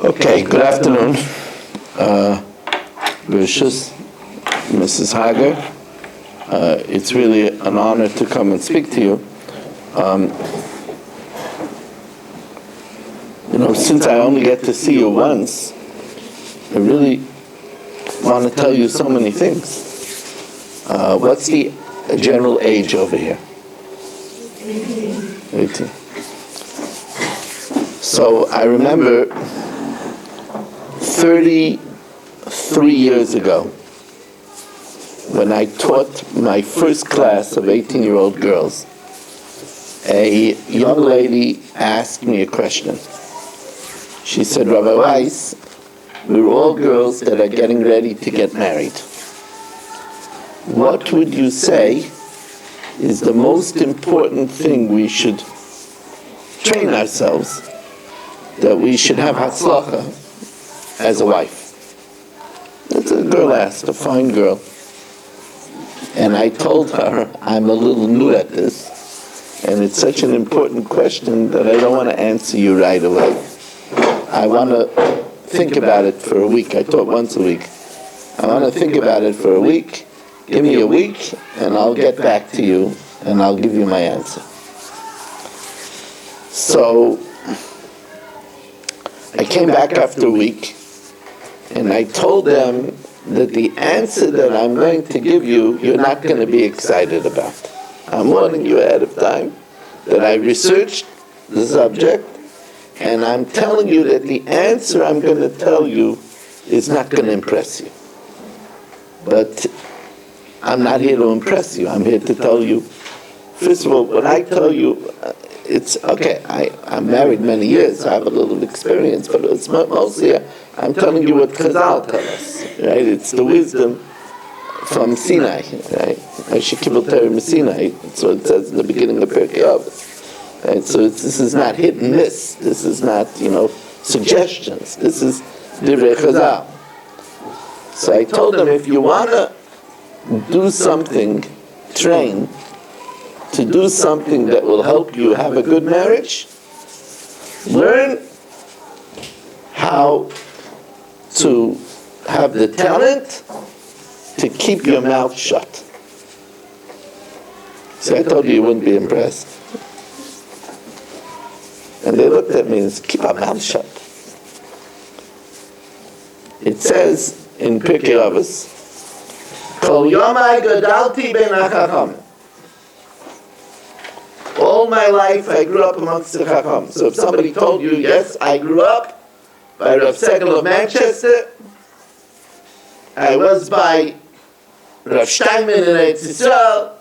Okay, good afternoon. Gracious Mrs. Hager. It's really an honor to come and speak to you. Since I only get to see you once, I really want to tell you so many things. What's the general age over here? 18. So I remember 33 years ago, when I taught my first class of 18-year-old girls, a young lady asked me a question. She said, Rabbi Weiss, we're all girls that are getting ready to get married. What would you say is the most important thing we should train ourselves, that we should have hatzlacha as a wife? That's a girl asked, a fine girl. And I told her, I'm a little new at this, and it's such an important question that I don't want to answer you right away. I want to think about it for a week. I taught once a week. I want to think about it for a week. Give me a week, and I'll get back to you, and I'll give you my answer. So I came back after a week, and I told them that the answer that I'm going to give you, you're not going to be excited about. I'm warning you ahead of time that I researched the subject, and I'm telling you that the answer I'm going to tell you is not going to impress you. But I'm not here to impress you. I'm here to tell you, first of all, when I tell you, it's okay, I'm married many years, so I have a little experience, but it's mostly, I'm telling you what Chazal tell us, right? It's the wisdom from Sinai, right? Sinai, that's what it says in the beginning of Pirkei Avos. Right? So this is not hit and miss. This is not, suggestions. This is Divrei Chazal. So I told them, if you want to do something, train to do something that will help you have a good marriage, learn how to have the talent to keep your mouth shut. See, I told you wouldn't be impressed. And they looked at me and said, keep our mouth shut. It says in Pirkei Avos, Kol yomai gadalti ben hachacham. All my life I grew up amongst the Chacham. So if somebody told you, yes, I grew up by Rav Segel of Manchester, I was by Rav Steinman in Eretz Yisrael,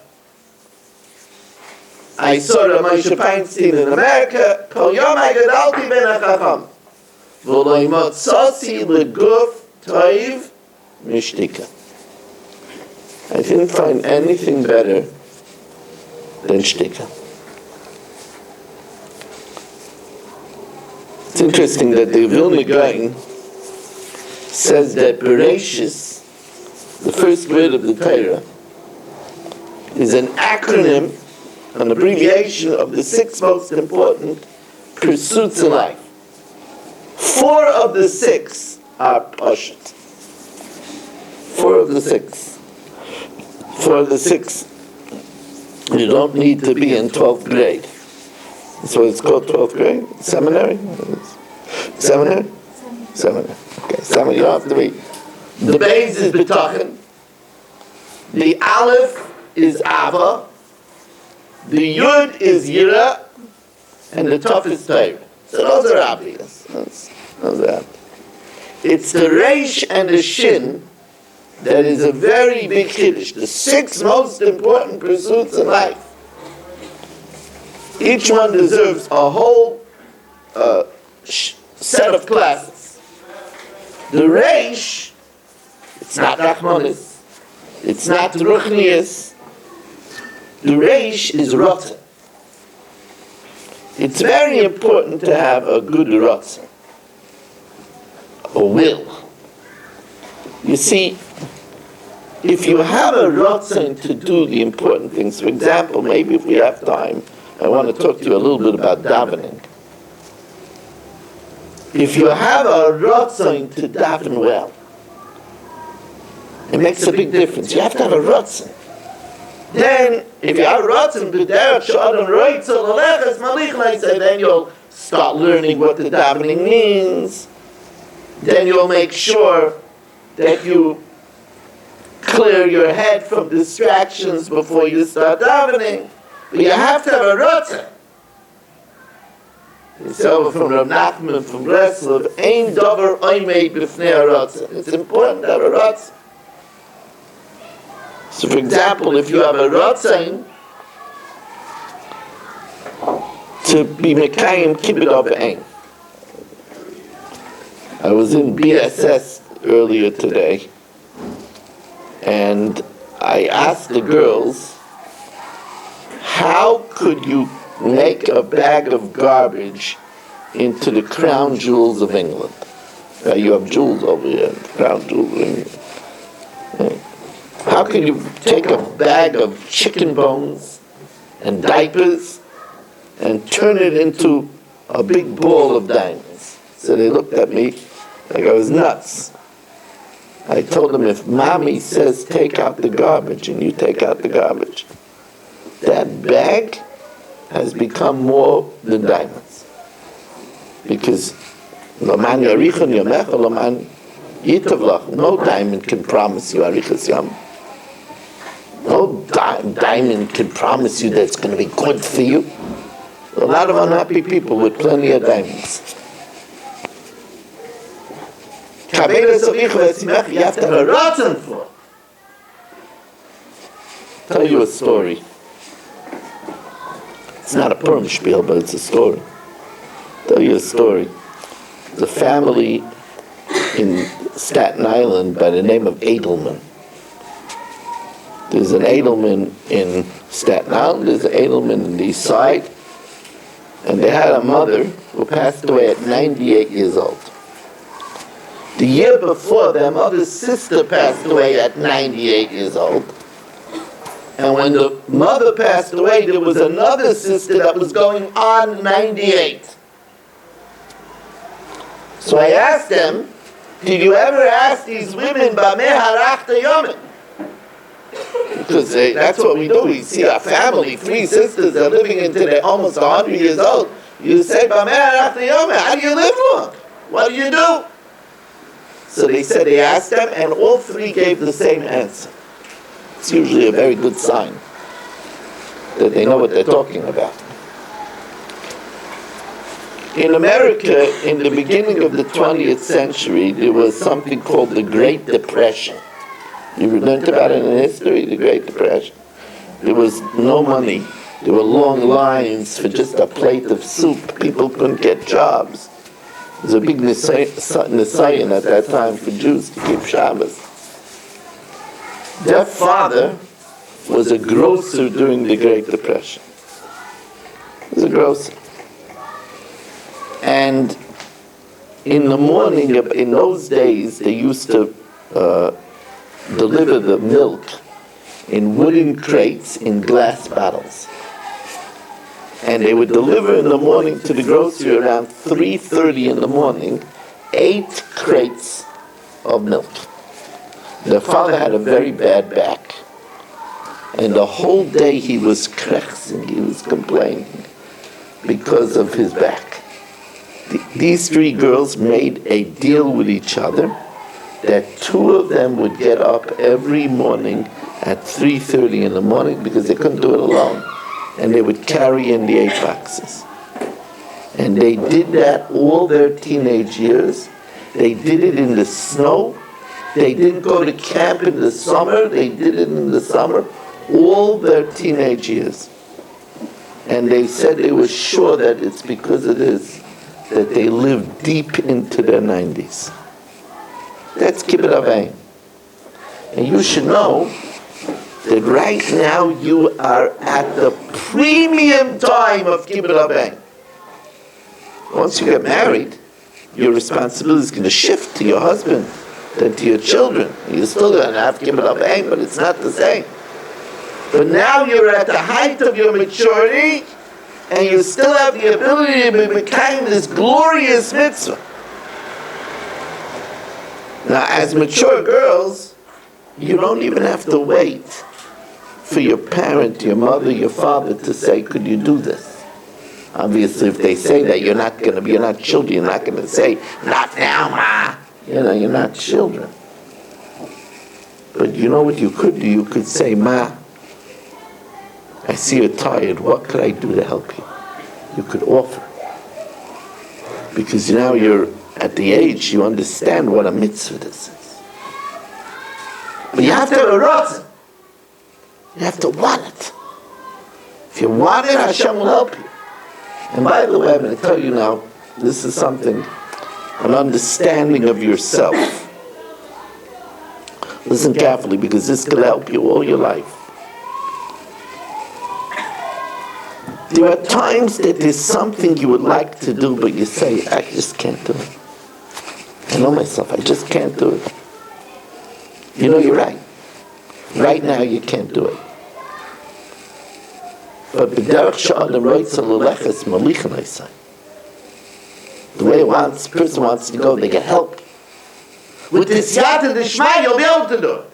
I saw Rav Moshe Feinstein in America, Kol yomai gadalti ben hachacham. V'lo motzasi leguf toiv mishtika. I didn't find anything better than shtika. It's interesting that the Vilna Gaon says that Bereshis, the first word of the Torah, is an acronym, an abbreviation of the 6 most important pursuits in life. 4 of the 6 are Pashut. 4 of the 6. 4 of the 6, you don't need to be in 12th grade. So it's called 12th grade? Seminary? Seminary? Seminary. Okay, seminary, you don't have to be. The Beis is B'tachin. The Aleph is Ava. The Yud is Yira. And the Taf is Torah. So those are obvious. Those are obvious. It's the Reish and the Shin that is a very big Kiddush. The 6 most important pursuits in life. Each one deserves a whole set of classes. The Reish, it's not Rachmanis, it's not Ruchnias. The Reish is Ratzon. It's very important to have a good Ratzon, a will. You see, if you have a Ratzon to do the important things, for example, maybe if we have time, I want to talk to you a little bit about davening. if you have a ratzon to daven well, it makes a big difference. You have to have a ratzon. Then, if you have a ratzon, then you'll start learning what the davening means. Then you'll make sure that you clear your head from distractions before you start davening. But you have to have a ratzon. It's over from Rav Nachman from Breslov. Ein davar oimed b'fnei haratzon. It's important to have a ratzon. So, for example, if you have a ratzon to be mekayim kibbud b'ein. I was in BSS earlier today, and I asked the girls, how could you make a bag of garbage into the crown jewels of England? You have jewels over here, crown jewels of England. How can you take a bag of chicken bones and diapers and turn it into a big ball of diamonds? So they looked at me like I was nuts. I told them, if mommy says take out the garbage and you take out the garbage, that bag has become more than diamonds. Because no diamond can promise you arichas yom. No diamond can promise you that it's going to be good for you. A lot of unhappy people with plenty of diamonds. You have to have a ratzon for. Tell you a story. It's not a Purim spiel, but it's a story. Tell you a story. There's a family in Staten Island by the name of Edelman. There's an Edelman in Staten Island, there's an Edelman in the East Side, and they had a mother who passed away at 98 years old. The year before, their mother's sister passed away at 98 years old. And when the mother passed away, there was another sister that was going on 98. So I asked them, did you ever ask these women, Bameh harachta yomim? Because that's what we do. We see our family, 3 sisters, they're living until they're almost 100 years old. You say, Bameh harachta yomim, how do you live long? What do you do? So they said they asked them, and all 3 gave the same answer. It's usually a very good sign that they know what they're talking about. In America, in the beginning of the 20th century, there was something called the Great Depression. You learned about it in history, the Great Depression. There was no money. There were long lines for just a plate of soup. People couldn't get jobs. There was a big nisayon at that time for Jews to keep Shabbos. Their father was a grocer during the Great Depression. He was a grocer. And in the morning, in those days, they used to deliver the milk in wooden crates in glass bottles. And they would deliver in the morning to the grocery around 3:30 in the morning, 8 crates of milk. Their father had a very bad back. And the whole day he was krechsing, he was complaining because of his back. These 3 girls made a deal with each other that 2 of them would get up every morning at 3:30 in the morning because they couldn't do it alone. And they would carry in the 8 boxes. And they did that all their teenage years. They did it in the snow. They didn't go to camp in the summer. They did it in the summer. All their teenage years. And they said they were sure that it's because of this that they lived deep into their 90s. That's kibbud avayim. And you should know that right now you are at the premium time of kibbud avayim. Once you get married, your responsibility is going to shift to your husband, then to your children. You're still going to have kibbud avayim, but it's not the same. But now you're at the height of your maturity, and you still have the ability to be becoming this glorious mitzvah. Now, as mature girls, you don't even have to wait for your parent, your mother, your father to say, could you do this? Obviously, if they say that, you're not children. You're not going to say, not now, ma. You're not children. But you know what you could do? You could say, ma, I see you're tired. What could I do to help you? You could offer. Because now you're at the age, you understand what a mitzvah this is. But you have to have a ratzon. You have to want it. If you want it, Hashem will help you. And by the way, I'm going to tell you now, this is something, an understanding of yourself. Listen carefully, because this could help you all your life. There are times that there's something you would like to do, but you say, I just can't do it. I know myself, I just can't do it. You know, you're right. Right now, you can't do it. But the way a person wants to go, they get help. With this yata d'shmai, you'll be able to do it.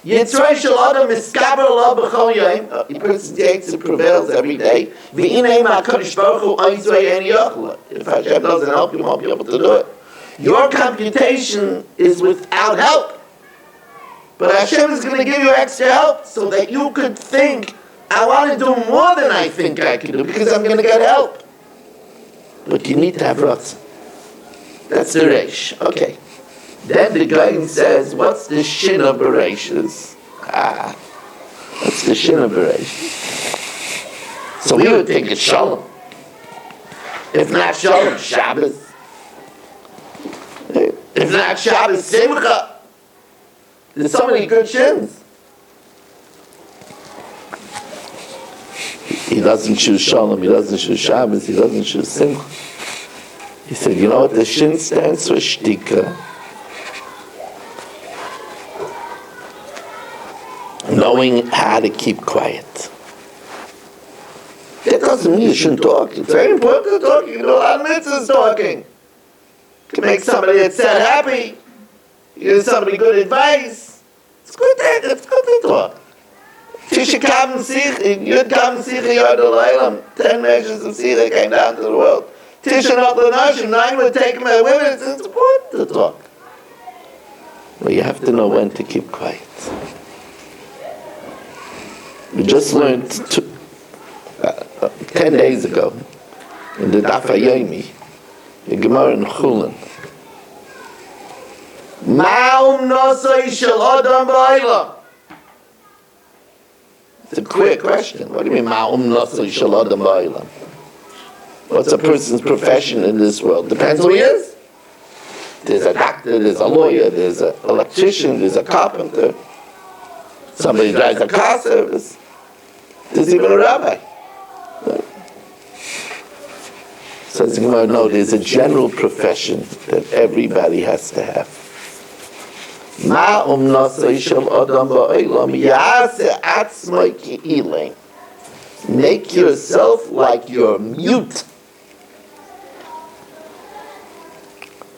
Yitzray shel adam miskaber lo b'chol yom. The person takes and prevails every day. V'inei ma'akadosh baruch hu oizvei en yochla. If Hashem doesn't help you, you won't be able to do it. Your computation is without help. But Hashem is going to give you extra help so that you could think, I want to do more than I think I can do because I'm going to get help. But you need to have ratzon. That's the reish. Okay. Then the guy says, what's the shin of Bereshis? What's the shin of Bereshis? So we would think it's Shalom. If not Shalom, Shabbos. If not Shabbos, Simcha. There's so many good shins. He doesn't choose Shalom, he doesn't choose Shabbos, he doesn't choose Simcha. He said, you know what the shin stands for? Shtika. Knowing how to keep quiet. That doesn't mean you shouldn't talk. It's very important to talk. You can do a lot of mitzvahs talking. You can make somebody that's sad happy. You can give somebody good advice. It's good to talk. Tisha Kav Sikh, Yud Kav Sikh, Yod Olaylam, 10 measures of Sikh came down to the world. Tisha Not L'Nashim, 9 would take them at women. It's important to talk. But you have to know when to keep quiet. We just learned 10 days ago in the Daf HaYomi, the Gemara in Chulin. Ma'um nosai shel adam ba'olam. It's a quick question. What do you mean, Ma'um nosai shel adam ba'olam? What's a person's profession in this world? Depends who he is. There's a doctor, there's a lawyer, there's an electrician, there's a carpenter. Somebody drives a car service. There's even a rabbi. Says no, there's a general profession that everybody has to have. Make yourself like you're mute.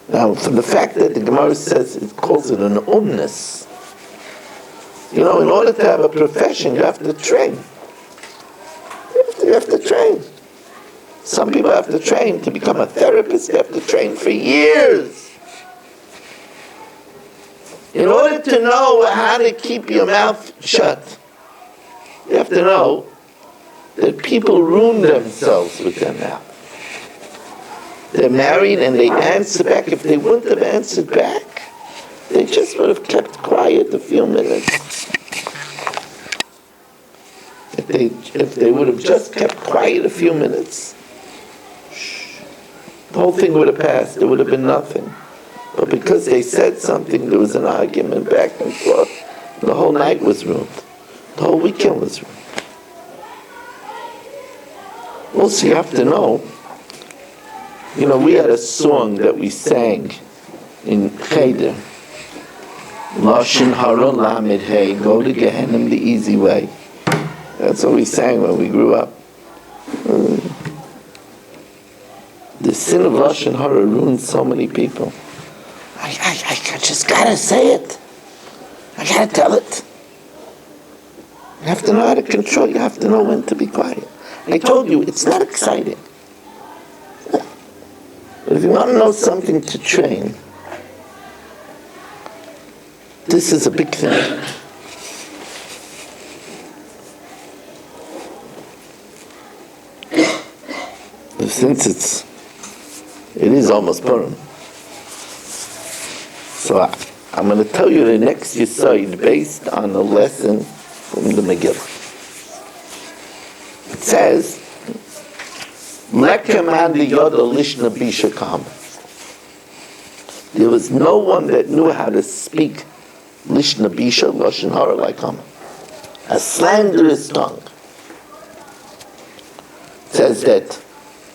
Now, for the fact that the Gemara says, it calls it an umnus. You know, in order to have a profession, you have to train. You have to train. Some people have to train to become a therapist. They have to train for years. In order to know how to keep your mouth shut, you have to know that people ruin themselves with their mouth. They're married and they answer back. If they wouldn't have answered back, they just would have kept quiet a few minutes. If they would have just kept quiet a few minutes, the whole thing would have passed. There would have been nothing. But because they said something, there was an argument back and forth. The whole night was ruined. The whole weekend was ruined. Also, you have to know, we had a song that we sang in Cheder. Lashon Hara Lamed Hey, go to Gehenna the easy way. That's what we sang when we grew up. The sin of Lashon Hara ruined so many people. I I just gotta say it. I gotta tell it. You have to know how to control. You have to know when to be quiet. I told you, it's not exciting. But if you want to know something to train, this is a big thing. Since it is almost Purim, so I'm going to tell you the next Yesod based on a lesson from the Megillah. It says, "Lechem ad yoda lishna bisha kam." There was no one that knew how to speak lishna bisha, lashon hara, like Haman, a slanderous tongue. It says that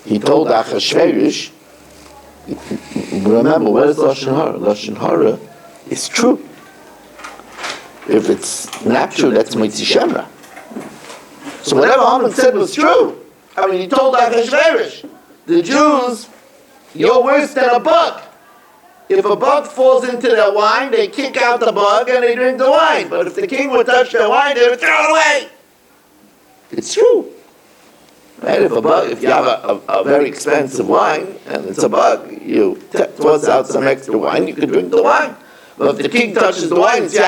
he told Achashverosh, remember, what is lashon hara? Lashon hara is true. If it's not true, that's Moitzi Shemra. So whatever Haman said was true. I mean, he told Achashverosh, the Jews, you're worse than a bug. If a bug falls into their wine, they kick out the bug and they drink the wine. But if the king would touch their wine, they would throw it away. It's true. Right? If you have a very expensive wine and it's a bug, you toss out some extra wine, you can drink the wine. But if the king touches the wine, it's it's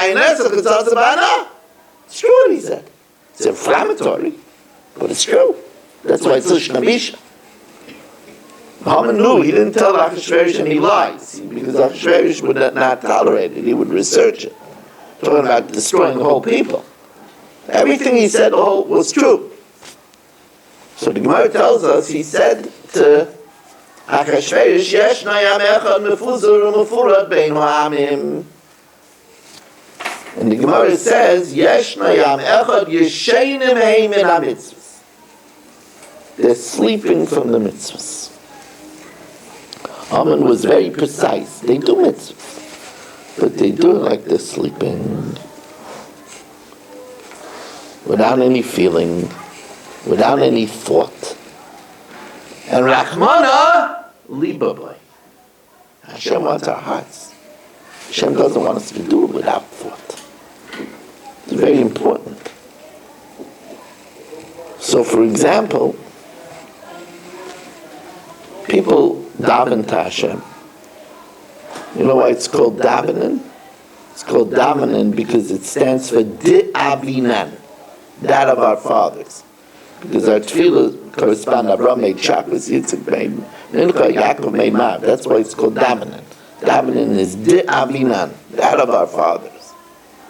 true what he said. It's inflammatory, but it's true. That's why it's Lishna Bisha. Haman knew, he didn't tell Achashverosh and he lies, because Achashverosh would not tolerate it, he would research it. Talking about destroying the whole people. Everything he said was true. So the Gemara tells us, he said to Achashverosh, Yeshna yam echad mefuzur u'mefurad bein ha'amim. And the Gemara says, Yeshna yam echad yesheinim heim min ha'mitzvahs. They're sleeping from the mitzvahs. Haman was very precise. They do mitzvahs, but they do it like they're sleeping, without any feeling, without any thought. And Rachmana libaboy. Hashem wants our hearts. Hashem doesn't want us to do it without thought. It's very important. So, for example, people daven to Hashem. You know why it's called davening? It's called davening because it stands for Di'avinan, that of our fathers. Because our tefillah correspond, Abraham made chakras, Yitzchak made, Mincha, Yaakov made Mav. That's why it's called davening. Davening is Di'avinan, that of our fathers.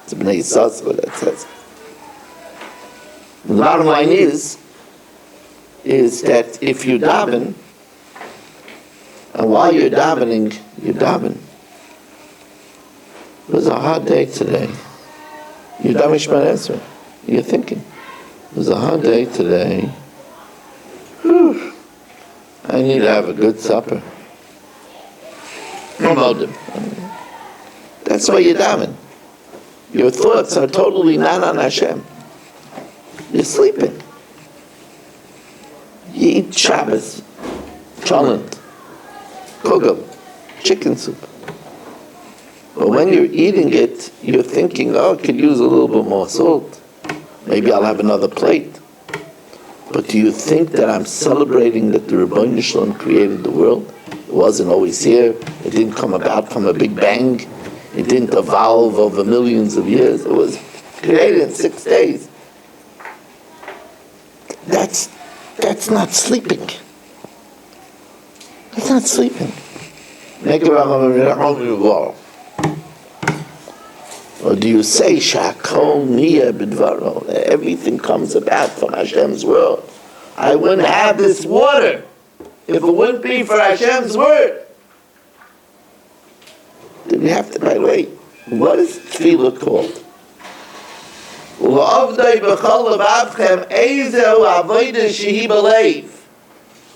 It's Bnei Yissaschar that says. The bottom line is that if you daven, and while you're davening, you daven. It was a hard day today. You daven Shema Esrei. You're thinking, it was a hard day today. Whew. I need to have a good supper. That's why you daven. Your thoughts are totally not on Hashem. You're sleeping. You eat Shabbos, cholent, kugel, chicken soup. But when you're eating it, you're thinking, oh, I could use a little bit more salt. Maybe I'll have another plate. But do you think that I'm celebrating that the Rebbeinu Shalom created the world? It wasn't always here. It didn't come about from a big bang. It didn't evolve over millions of years. It was created in 6 days. That's not sleeping. That's not sleeping. Or do you say, Shakol Niya B'dvaro, that everything comes about from Hashem's word? I wouldn't have this water if it wouldn't be for Hashem's word. Then we have to, by the way, what is tefillah called? L'avdei b'chol levavchem eizeu avodah shehi b'leiv.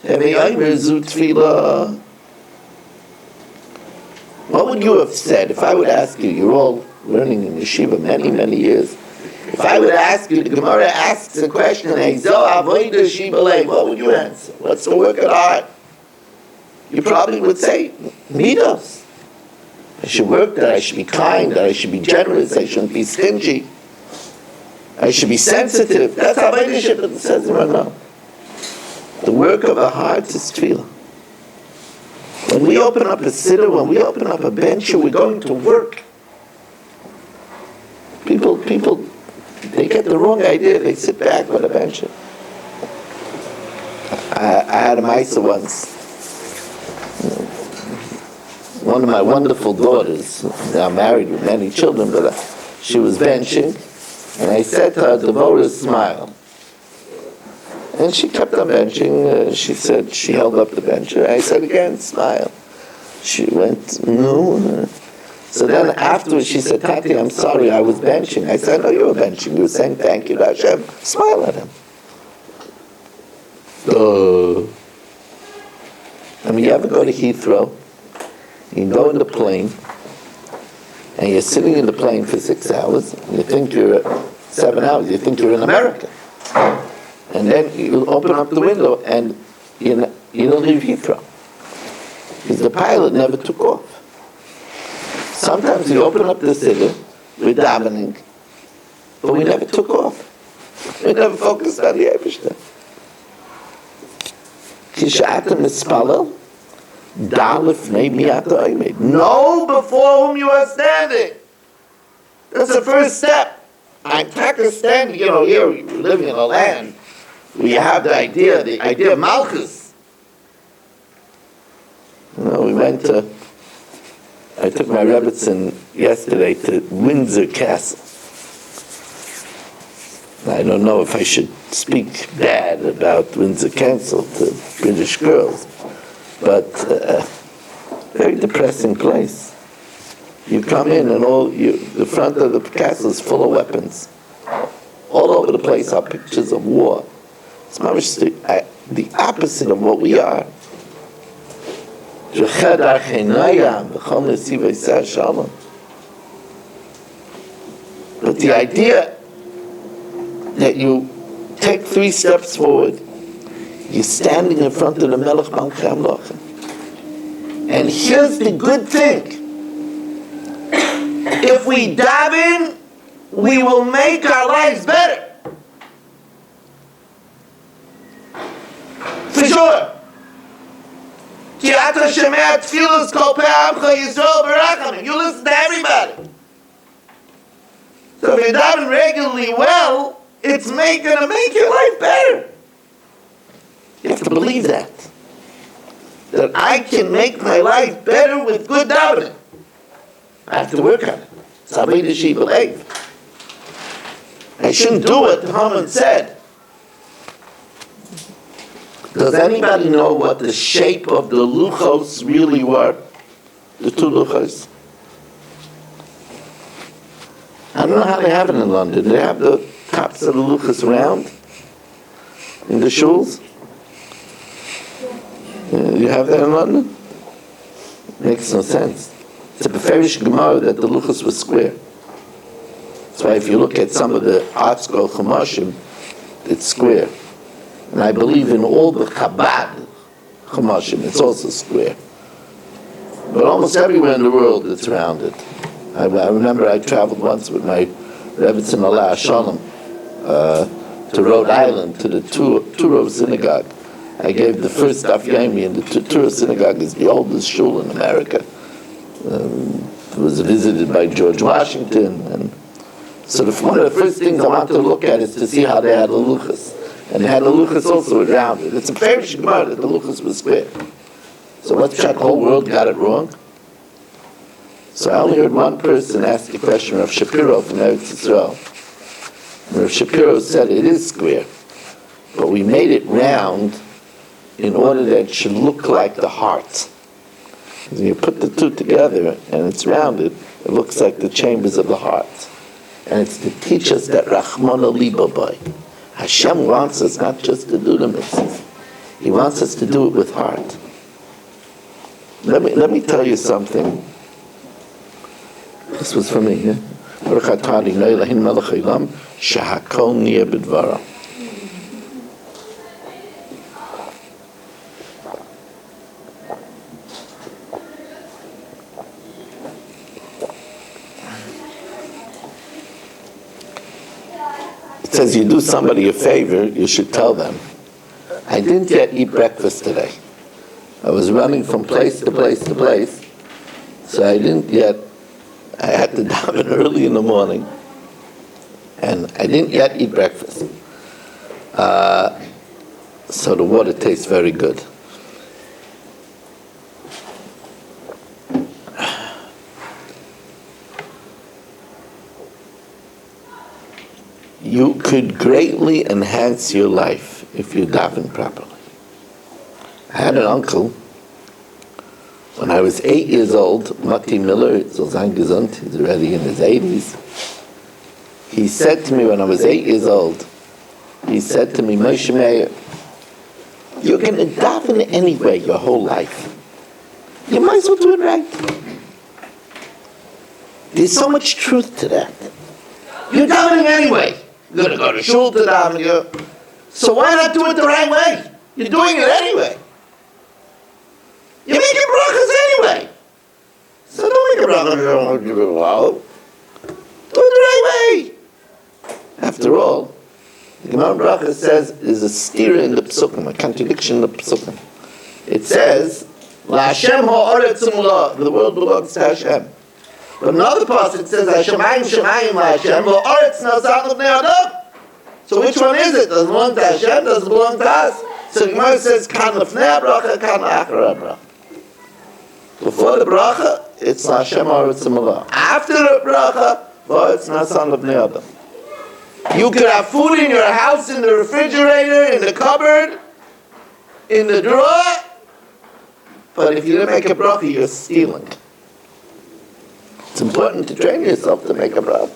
Hemiyomer zu tefillah. What would you have said if I would ask you, you're all learning in yeshiva many, many years, if I would ask you, the Gemara asks a question, Eizeu avodah shehi b'leiv, what would you answer? What's the work of the heart? You probably would say, midos. I should work, that I should be kind, that I should be generous, I shouldn't be stingy. I should be sensitive. That's how leadership it says in Ramah. The work of the heart is tefillah. When we open up a siddur, when we open up a bench, we're going to work. People, they get the wrong idea. They sit back on a bench. I had a Maisa once. One of my wonderful daughters, now married with many children, but she was benching, and I said to her, Devorah, smile. And she kept on benching. She said, she held up the bench. I said again, smile. She went, no. So then afterwards she said, Tati, I'm sorry, I was benching. I said, no, you were benching. You were saying thank you to Hashem. Smile at him. I mean, you ever go to Heathrow, you go in the plane, and you're sitting in the plane for 6 hours, you think you're 7 hours, you think you're in America. And then you open up the window and you don't leave Heathrow. Because the pilot never took off. Sometimes we open up the siddur, we're davening, but we never took off. We never focused on the Eibishter. Kish'atem mispalel, dalif nei mi'ata oimed. Know before whom you are standing. That's the first step. I'm standing, here we're living in a land where you have the idea of Malchus. I took my Rebbetzin yesterday to Windsor Castle. I don't know if I should speak bad about Windsor Castle to British girls, but very depressing place. You come in and the front of the castle is full of weapons. All over the place are pictures of war. It's the opposite of what we are. But the idea that you take 3 steps forward, you're standing in front of the Melech Malchei Hamlocha. And here's the good thing. If we daven, we will make our lives better. For sure. You listen to everybody. So if you daven regularly well, it's going to make your life better. You have to believe that I can make my life better with good davening. I have to work on it. I shouldn't do what Haman said. Does anybody know what the shape of the luchos really were? The 2 luchos? I don't know how they have it in London. They have the tops of the luchos round in the shuls? You have that in London? Makes no sense. It's a beferish Gemara that the luchos were square. That's why if you look at some of the art scroll Chumashim, it's square. And I believe in all the Chabad Chumashim, it's also square. But almost everywhere in the world it's rounded. I remember I traveled once with my Rebbetzin Allah Shalom to Rhode Island, to the Turo Synagogue. I gave the first Daf Yomi, and the Turo Synagogue is the oldest shul in America. It was visited by George Washington, and so one of the first things I wanted to look at is to see how they had the luchas. And they had the luchas also rounded. It's a very Gemara that the luchas was square. So let's check the whole world got it wrong. So I only heard one person ask the question, Rav Shapiro from Eretz Yisrael. Rav Shapiro said it is square, but we made it round in order that it should look like the heart. When you put the 2 together and it's rounded, it looks like the chambers of the heart. And it's to teach us that Rachmana Liba Boy. Hashem wants us not just to do the mitzvahs. He wants us to do it with heart. Let me tell you something. This was for me, yeah? Baruch atah Adonai Eloheinu melech haolam, shehakol niyeh b'dvaro. says you do somebody a favor, you should tell them, I didn't yet eat breakfast today. I was running from place to place to place, so I had to daven early in the morning, and I didn't yet eat breakfast. So the water tastes very good. You could greatly enhance your life if you daven properly. I had an uncle, when I was 8 years old, Matti Miller, so sein gesund, he's already in his 80s. He said to me when I was 8 years old, he said to me, Moshe Meir, you're going to daven anyway your whole life. You might as well do it right. There's so much truth to that. You're davening anyway. You're going to go to shul to daven. So why not do it the right way? You're doing it anyway. You're making brachas anyway. So don't make a bracha. Well, do it the right way. After all, the Gemara Bracha says there's a stira in the Psukim, a contradiction in the Psukim. It says, La Hashem ha'aretz u'mula, the world belongs to Hashem. But another passage says, Hashemayim shemayim la Hashem ha'aretz na'asat l'bnei adam. So which one is it? Does it belong to Hashem? Does it belong to us? So the Gemara says, Kan l'fnei ha'bracha, kan l'achar ha'bracha. Before the bracha, it's La Hashem ha'aretz u'mula. After the bracha, ha'aretz na'asat l'bnei adam. You could have food in your house, in the refrigerator, in the cupboard, in the drawer, but if you didn't make a bracha, you're stealing. It's important to train yourself to make a bracha.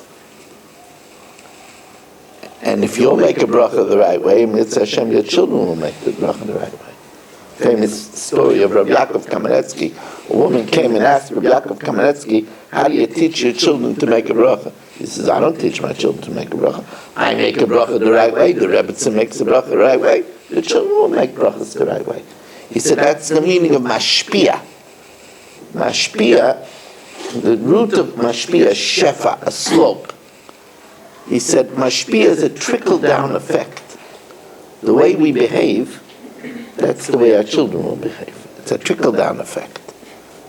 And if you'll make a bracha the right way, Mitzvah Hashem, your children will make the bracha the right way. Famous story of Rabbi Yaakov Kamenetsky. A woman came and asked Rabbi Yaakov Kamenetsky, how do you teach your children to make a bracha? He says, I don't teach my children to make a bracha. I make a bracha the right way. The Rebbetzin makes a bracha the right way. The children will make brachas the right way. He said, that's the meaning of mashpia. Mashpia, the root of mashpia is shefa, a slope. He said, mashpia is a trickle-down effect. The way we behave, that's the way our children will behave. It's a trickle-down effect.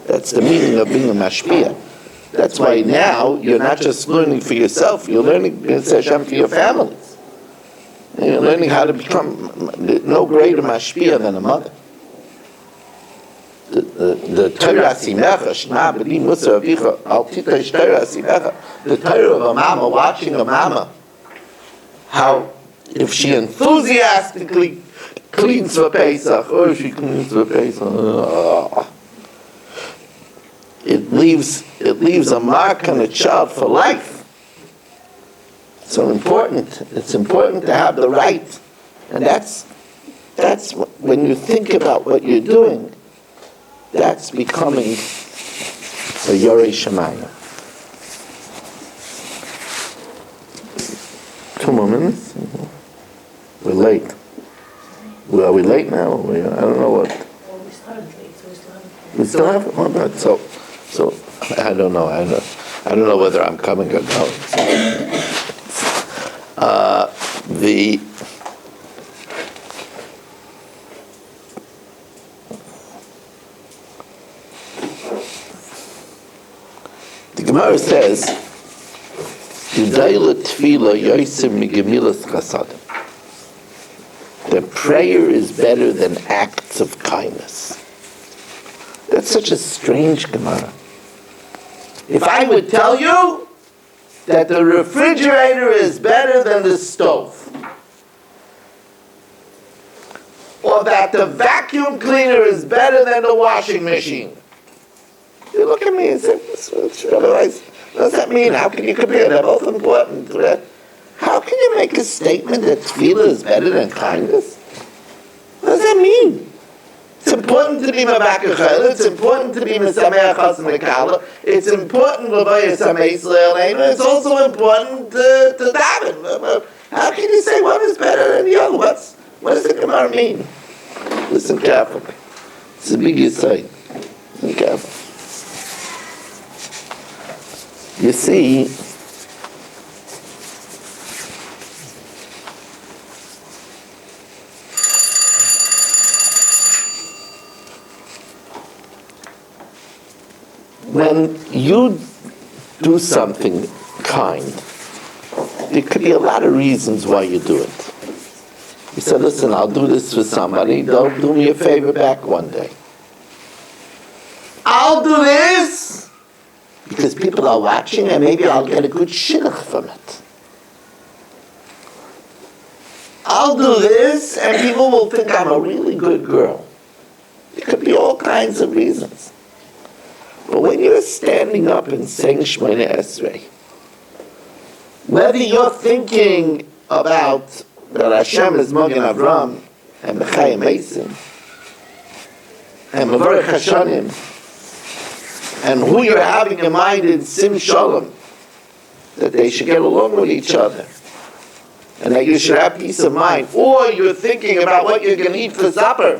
That's the meaning of being a mashpia. That's why now you're not just learning for yourself, you're learning for your families. And you're learning how to become no greater mashpia than a mother. The Torah Simecha, Shema B'li Musa Avicha, Al Titosh Torah Simecha, the Torah of a mama, watching a mama, how if she enthusiastically cleans for Pesach, or she cleans for Pesach, it leaves a mark on a child for life. So important. It's important to have the right, and that's when you think about what you're doing. That's becoming a Yorei Shemayim. 2 more minutes. We're late. Are we late now? I don't know what. Well, we started late, so we still have it. Oh, no, so I don't know. I don't know whether I'm coming or going. The Gemara says, the prayer is better than acts of kindness. That's such a strange Gemara. If I would tell you that the refrigerator is better than the stove, or that the vacuum cleaner is better than the washing machine, you look at me and say, otherwise, what does that mean? How can you compare? They're both important. How can you make a statement that tefillah is better than kindness? What does that mean? It's important to be mabakar chayil. It's important to be mesameach chas mekala. It's important to be samei Yisrael. It's also important to daven. How can you say one is better than the other? What does the Gemara mean? Listen carefully. It's a big yesod. Listen carefully. You see, when you do something kind, there could be a lot of reasons why you do it. You said, listen, I'll do this for somebody, they'll do me a favor back one day. I'll do this because people are watching and maybe I'll get a good shidduch from it. I'll do this and people will think I'm a really good girl. There could be all kinds of reasons. But when you're standing up and saying Shemona Esrei, whether you're thinking about that Hashem is Magen Avram and Bechayim Mason and Mavarech Hashanim and who you're having in mind in Sim Shalom, that they should get along with each other and that you should have peace of mind, or you're thinking about what you're going to eat for supper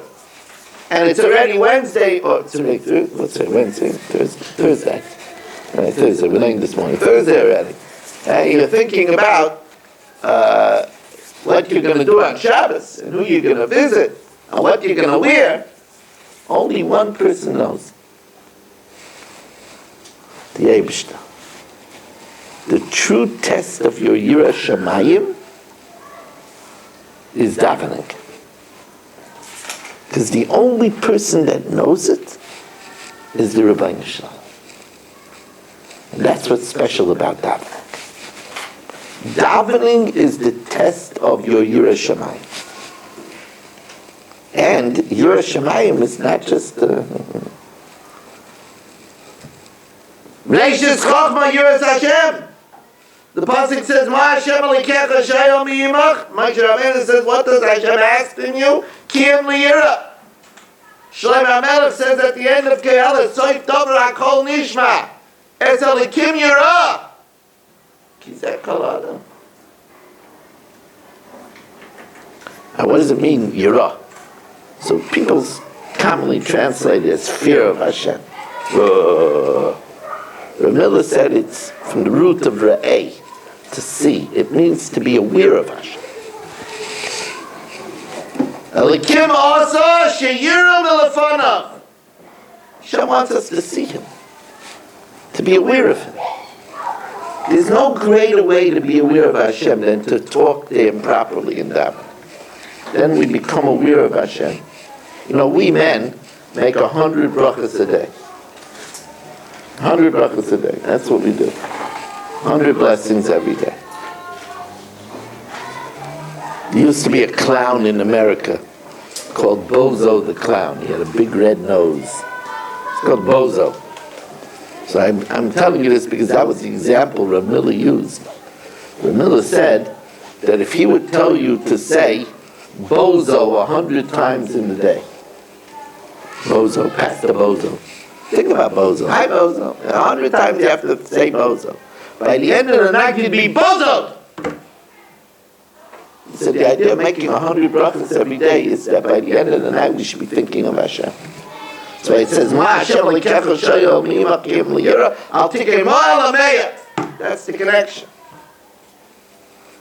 and it's already Wednesday, or it's already Thursday, what's it, Wednesday? Thursday. Right, Thursday, we're laying this morning, Thursday already. And you're thinking about what you're going to do on Shabbos, and who you're going to visit, and what you're going to wear. Only one person knows. The Eibishter. The true test of your Yirah Shamayim is davening. Because the only person that knows it is the Rebbeinu Shalom. And that's what's special about davening. Davening is the test of your Yirah Shamayim. And Yirah Shamayim is not just Reishis Chochma Yiras Hashem. The pasuk says, "Ma Hashem alikecha shayom yimach." Moshe Rabbeinu says, "What does Hashem ask from you? Kiyam liyira." Shlomo HaMelech says at the end of Kehalah, "Soif dover hakol nishma." Es alikim yira. Kizeh kol adam. Now, what does it mean, yira? So people commonly translate it as fear of Hashem. Rav Miller said it's from the root of ra'eh, to see. It means to be aware of Hashem. Elikim asa sheyiram elefanav. Hashem wants us to see Him, to be aware of Him. There's no greater way to be aware of Hashem than to talk to Him properly in davening. Then we become aware of Hashem. You know, we men make 100 brachas a day. 100 brachas a day. That's what we do. 100 blessings every day. There used to be a clown in America called Bozo the Clown. He had a big red nose. It's called Bozo. So I'm telling you this because that was the example Rav Miller used. Rav Miller said that if he would tell you to say Bozo 100 times in the day, Bozo, Pastor Bozo. Think about Bozo. Hi, Bozo. 100 times you have to say Bozo. By the end of the night, you'd be Bozo. He said the idea of making 100 brachas every day is that by the end of the night, we should be thinking of Hashem. So it says, Ma Hashem alikecha shayom yimach kiyam liyira, al tikei mo'el ameyat. That's the connection.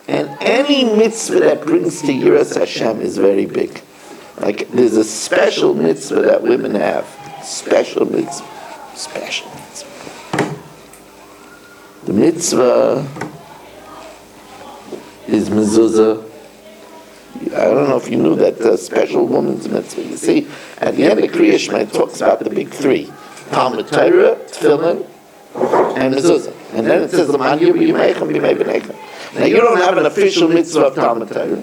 And any mitzvah that brings to Yiras Hashem is very big. Like, there's a special mitzvah that women have. Special mitzvah. Special mitzvah. The mitzvah is mezuzah. I don't know if you knew that special woman's mitzvah. You see, at the end of Kriya Shema, it talks about the big three. Talmud Torah, Tefillin, and mezuzah. And then it says, L'man yiru yimeichem b'mei b'neichem. Now, you don't have an official mitzvah of Talmud Torah.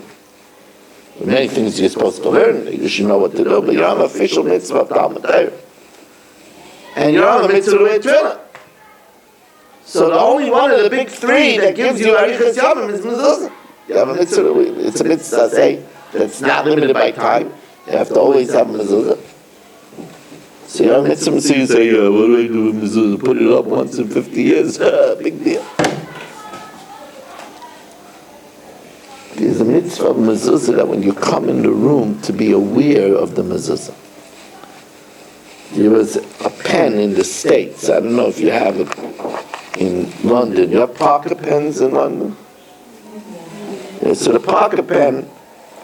Many things you're supposed to learn, you should know what to do, but you don't have an official mitzvah of Talmud Torah. And you don't have a mitzvah to wear tefillin. So the only one of the big three that gives you arichas yamim is mezuzah. You have a mitzvah, it's a mitzvah, say, that's not limited by time. You have to always have a mezuzah. So you have a mitzvah, so you say, what do I do with mezuzah? Put it up once in 50 years. Big deal. There's a mitzvah of mezuzah that when you come in the room to be aware of the mezuzah. There was a pen in the States. I don't know if you have it in London. You have Parker pens in London? Yeah, so the Parker pen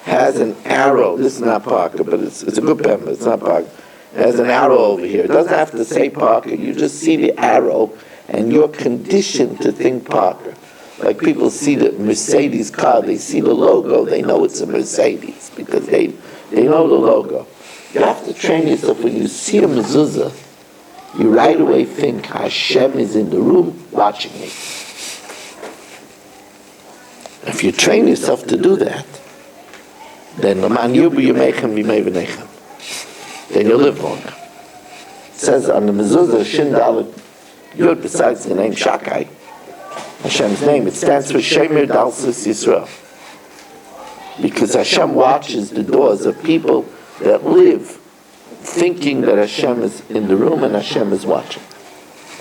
has an arrow. This is not Parker, but it's a good pen, but it's not Parker. There's an arrow over here. It doesn't have to say Parker. You just see the arrow, and you're conditioned to think Parker. Like people see the Mercedes car, they see the logo, they know it's a Mercedes because they know the logo. You have to train yourself. When you see a mezuzah, you right away think Hashem is in the room watching me. If you train yourself to do that, then then you'll live longer. It says on the mezuzah, Shin Dalet Yud, besides the name Shakai, Hashem's name, it stands for Shemer Dalsis Yisrael. Because Hashem watches the doors of people that live thinking that Hashem is in the room and Hashem is watching.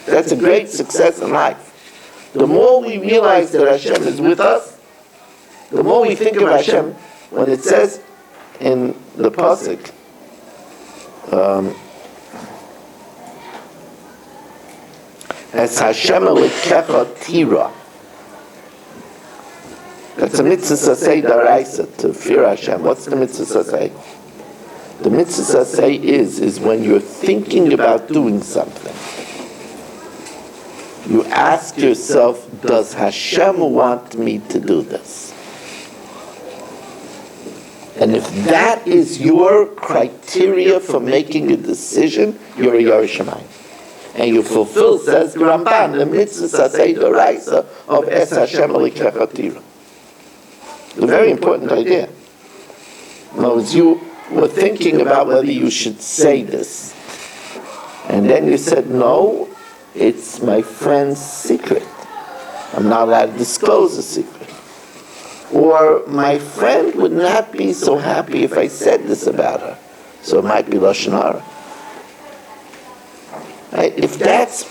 That's a great success in life. The more we realize that Hashem is with us, the more we think of Hashem. When it says in the pasuk, as Hashem Elokecha Tira. That's a mitzvah sasei daraisa, to fear Hashem. What's the mitzvah sasei? The mitzvah sasei is when you're thinking about doing something, you ask yourself, does Hashem want me to do this? And if that is your criteria for making a decision, you're a Yerush Shamayim. And you fulfill, says the Ramban, the mitzvah sasei d'oraisa of Es Hashem Elokecha Tira. A very important idea. In other words, you were thinking about whether you should say this. And then you said, no, it's my friend's secret. I'm not allowed to disclose the secret. Or my friend would not be so happy if I said this about her. So it might be Lashon Hara. Right? If that's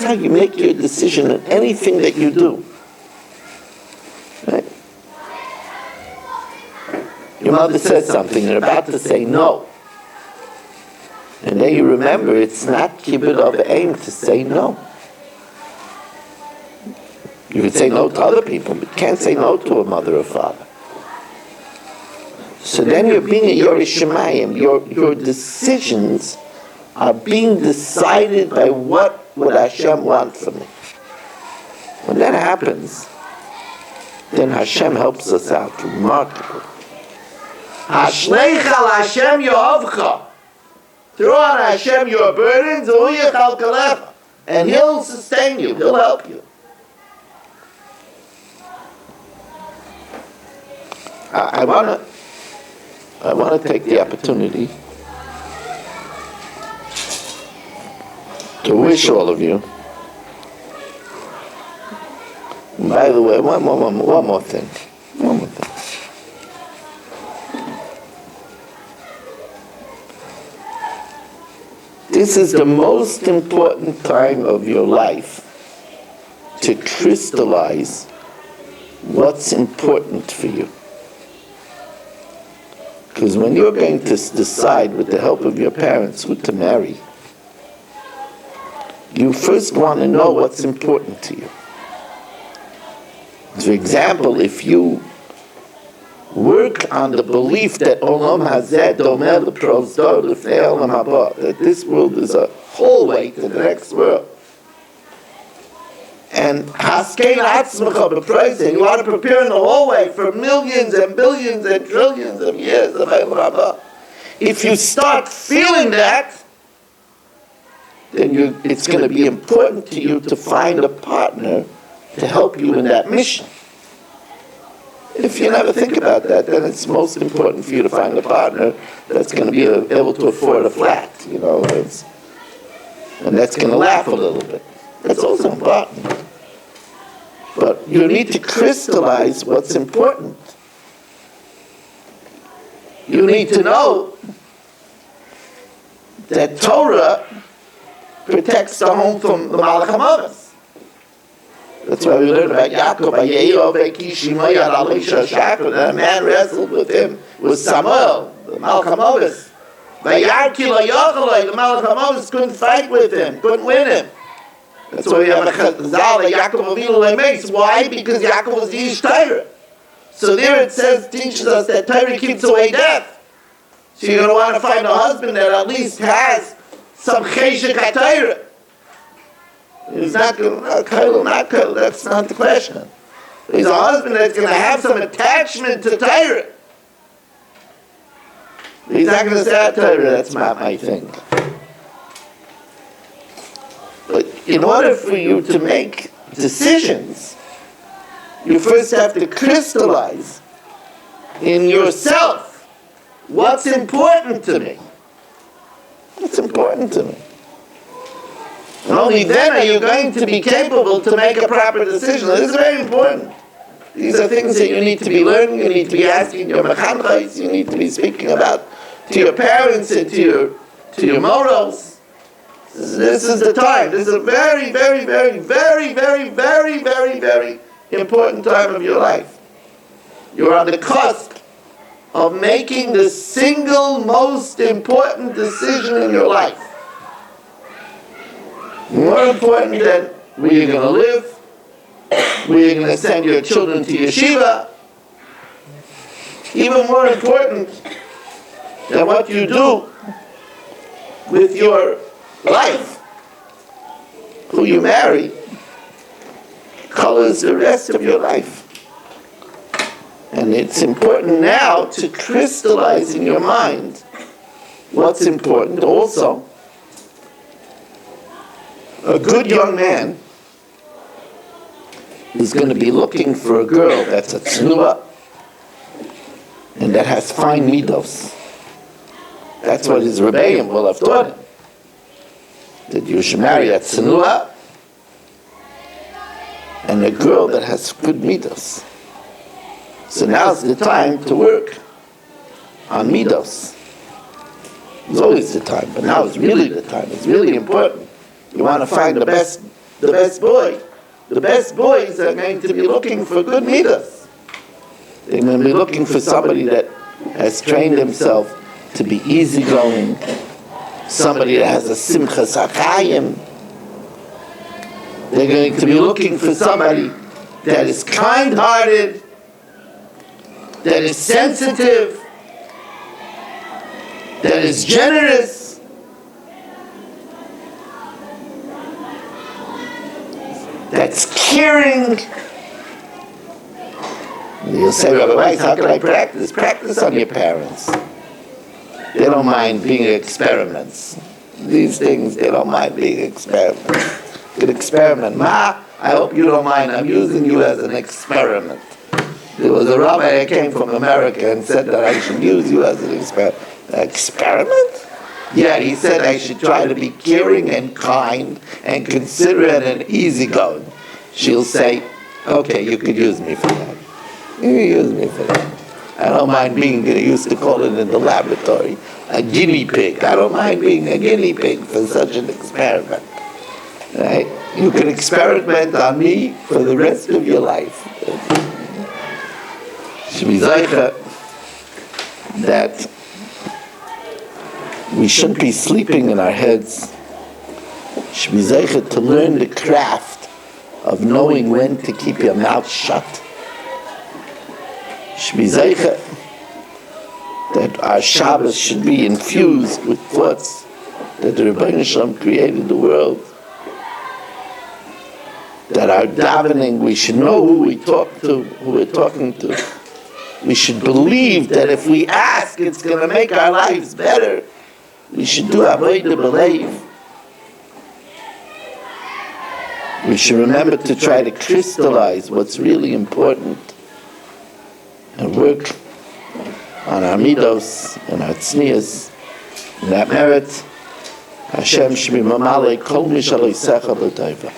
how you make your decision in anything that you do, right? Your mother says something, you're about to say no. And then you remember it's not kibbud of aim to say no. You could say no to other people, but you can't say no to a mother or father. So then you're being a Yerush Shamayim. Your decisions are being decided by what would Hashem want from me. When that happens, then Hashem helps us out remarkably. Hashleich al Hashem yohavcha. Throw on Hashem your burdens, and He'll sustain you. He'll help you. I want to take the opportunity to wish all of you. By the way, one more thing. This is the most important time of your life to crystallize what's important for you. Because when you're going to decide with the help of your parents who to marry, you first want to know what's important to you. For example, if you work on the belief that Olam Hazeh Domer L'Prosdor L'Fnei Olam Haba, that this world is a hallway to the next world, and Haskein Atzmecha B'Preisen, you want to prepare in the hallway for millions and billions and trillions of years of Olam Haba. If you start feeling that, then it's going to be important to you to find a partner to help you in that mission. If you never think about that, then it's most important for you to find a partner that's going to be able to afford a flat, and that's going to laugh a little bit. That's also important. But you need to crystallize what's important. You need to know that Torah protects the home from the Malach HaMavos. That's why we learn about Yaakov. And a man wrestled with him, with Samuel, the Malach HaMavos. The Malach HaMavos couldn't fight with him, couldn't win him. That's why we have a Chazal that Yaakov Avinu makes. Why? Because Yaakov was the Ish Torah. So there it says, teaches us that Torah keeps away death. So you're going to want to find a husband that at least has some cheshek HaTorah. He's not going to, not kol, that's not the question. He's a husband that's going to have some attachment to Torah. He's not going to say, Torah, that's not my thing. But in order for you to make decisions, you first have to crystallize in yourself what's important to me. What's important to me? And only then are you going to be capable to make a proper decision. This is very important. These are things that you need to be learning, you need to be asking your mechanchos, you need to be speaking about to your parents and to your morals. This is the time. This is a very, very, very, very, very, very, very, very important time of your life. You're on the cusp of making the single most important decision in your life. More important than where you're going to live, where you're going to send your children to yeshiva. Even more important than what you do with your life, who you marry, colors the rest of your life. And it's important now to crystallize in your mind what's important also. A good young man is going to be looking for a girl that's a tznuah and that has fine midos. That's what his rebbeim will have taught him. That you should marry a tznuah and a girl that has good midos. So now's the time to work on midos. It's always the time, but now is really the time. It's really important. You want to find the best boy. The best boys are going to be looking for good midos. They're going to be looking for somebody that has trained himself to be easygoing, somebody that has a simchas hakayim. They're going to be looking for somebody that is kind-hearted, that is sensitive, that is generous, that's caring. You'll say, Rabbi Weiss, how can I practice? Practice on your parents. They don't mind being experiments. These things, they don't mind being experiments. Good experiment. Ma, I hope you don't mind. I'm using you as an experiment. There was a rabbi that came from America and said that I should use you as an experiment. Experiment? Yeah, he said I should try to be caring and kind and considerate and easygoing. She'll say, okay, you could use me for that. You can use me for that. I don't mind being, they used to call it in the laboratory, a guinea pig. I don't mind being a guinea pig for such an experiment. Right? You can experiment on me for the rest of your life. Shemizaycha, that we shouldn't be sleeping in our heads. Shemizaycha, to learn the craft of knowing when to keep your mouth shut. Shemizaycha, that our Shabbos should be infused with thoughts that the Rebbeinu Shalom created the world. That our davening, we should know who we talk to, who we're talking to. We should believe that if we ask, it's going to make our lives better. We should do avodah believe. We should remember to try to crystallize what's really important and work on our midos and our tznias. In that merit, Hashem shemi mamale kol mishaloi secha b'taiva.